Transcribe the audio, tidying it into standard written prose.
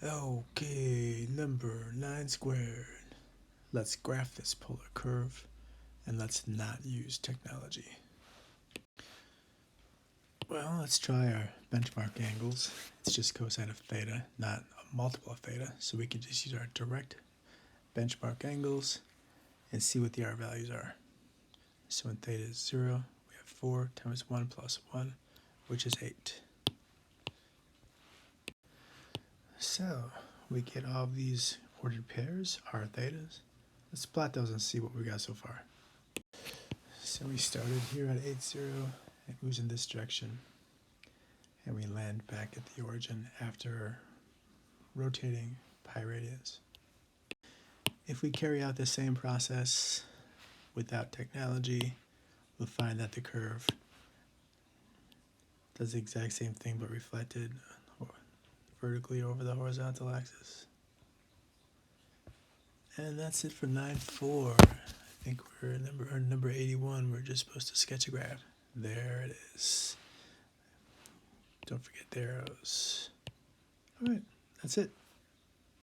Okay, number 9 squared. Let's graph this polar curve, and let's not use technology. Well, let's try our benchmark angles. It's just cosine of theta, not a multiple of theta, so we can just use our direct benchmark angles and see what the R values are. So when theta is 0, we have 4 times 1 plus 1, which is 8. So we get all of these ordered pairs, R thetas. Let's plot those and see what we got so far. So we started here at 8, 0, it moves in this direction, and we land back at the origin after rotating pi radians. If we carry out the same process without technology, we'll find that the curve does the exact same thing but reflected vertically over the horizontal axis. And that's it for 9.4. I think we're number 81. We're just supposed to sketch a graph. There it is. Don't forget the arrows. All right, that's it.